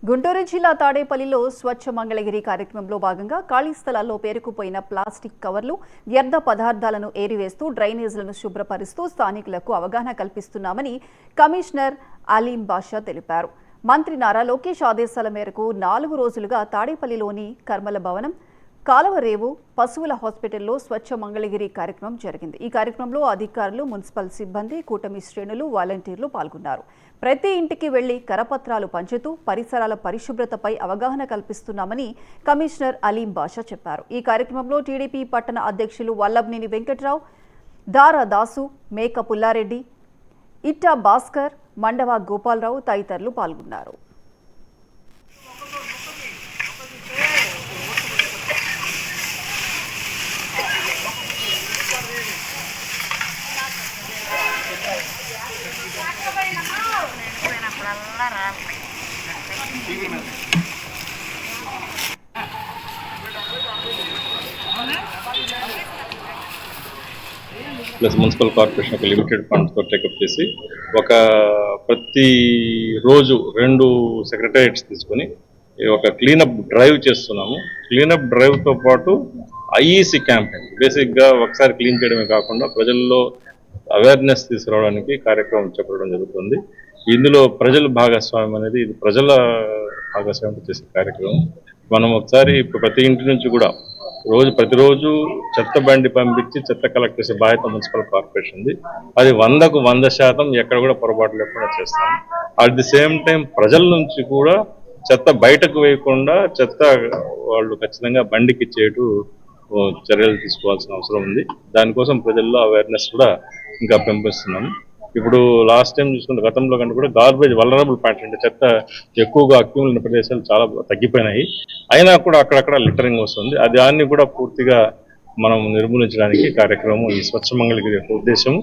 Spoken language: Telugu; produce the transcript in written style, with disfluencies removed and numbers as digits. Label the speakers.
Speaker 1: గుంటూరు జిల్లా తాడేపల్లిలో స్వచ్ఛ మంగళగిరి కార్యక్రమంలో భాగంగా ఖాళీ స్థలాల్లో పేరుకుపోయిన ప్లాస్టిక్ కవర్లు, వ్యర్థ పదార్థాలను ఏరివేస్తూ డ్రైనేజీలను శుభ్రపరుస్తూ స్థానికులకు అవగాహన కల్పిస్తున్నామని కమిషనర్ అలీం బాషా తెలిపారు. మంత్రి నారా లోకేష్ ఆదేశాల మేరకు 4 రోజులుగా తాడేపల్లిలోని కర్మల భవనం, కాలవరేవు, పశువుల హాస్పిటల్లో స్వచ్ఛ మంగళగిరి కార్యక్రమం జరిగింది. ఈ కార్యక్రమంలో అధికారులు, మున్సిపల్ సిబ్బంది, కూటమి శ్రేణులు, వాలంటీర్లు పాల్గొన్నారు. ప్రతి ఇంటికి వెళ్లి కరపత్రాలు పంచుతూ పరిసరాల పరిశుభ్రతపై అవగాహన కల్పిస్తున్నామని కమిషనర్ అలీం బాషా చెప్పారు. ఈ కార్యక్రమంలో టీడీపీ పట్టణ అధ్యక్షులు వల్లభనేని వెంకట్రావు, దారా దాసు, మేక పుల్లారెడ్డి, ఇట్టా భాస్కర్, మండవ గోపాలరావు తదితరులు పాల్గొన్నారు.
Speaker 2: ప్లస్ మున్సిపల్ కార్పొరేషన్ ఒక లిమిటెడ్ ఫండ్స్తో టేకప్ చేసి ప్రతి రోజు 2 సెక్రటేరియట్స్ తీసుకొని ఒక క్లీనప్ డ్రైవ్ చేస్తున్నాము. క్లీనప్ డ్రైవ్తో పాటు ఐఈసీ క్యాంపెయిన్, బేసిక్గా ఒకసారి క్లీన్ చేయడమే కాకుండా ప్రజల్లో అవేర్నెస్ తీసుకురావడానికి కార్యక్రమం చేపట్టడం జరుగుతుంది. ఇందులో ప్రజల భాగస్వామ్యం అనేది, ఇది ప్రజల భాగస్వామ్యం చేసే కార్యక్రమం. మనం ఒకసారి ప్రతి ఇంటి నుంచి కూడా ప్రతిరోజు చెత్త బండి పంపించి చెత్త కలెక్ట్ చేసే బాధ్యత మున్సిపల్ కార్పొరేషన్ది. అది 100కు 100% ఎక్కడ కూడా పొరపాటు లేకుండా చేస్తాం. అట్ ది సేమ్ టైం ప్రజల నుంచి కూడా చెత్త బయటకు వేయకుండా చెత్త వాళ్ళు ఖచ్చితంగా బండికి ఇచ్చేటు చర్యలు తీసుకోవాల్సిన అవసరం ఉంది. దానికోసం ప్రజల్లో అవేర్నెస్ కూడా ఇంకా పెంపొస్తున్నాము. ఇప్పుడు లాస్ట్ టైం చూసుకుంటే గతంలో కంటే కూడా గార్బేజ్ వల్నరబుల్ పాయింట్స్, అంటే చెత్త ఎక్కువగా అక్యూములేట్ ఉన్న ప్రదేశాలు చాలా తగ్గిపోయినాయి. అయినా కూడా అక్కడక్కడ లిటరింగ్ వస్తుంది. దాన్ని కూడా పూర్తిగా మనం నిర్మూలించడానికి కార్యక్రమం ఈ స్వచ్ఛ మంగళగిరి యొక్క ఉద్దేశం.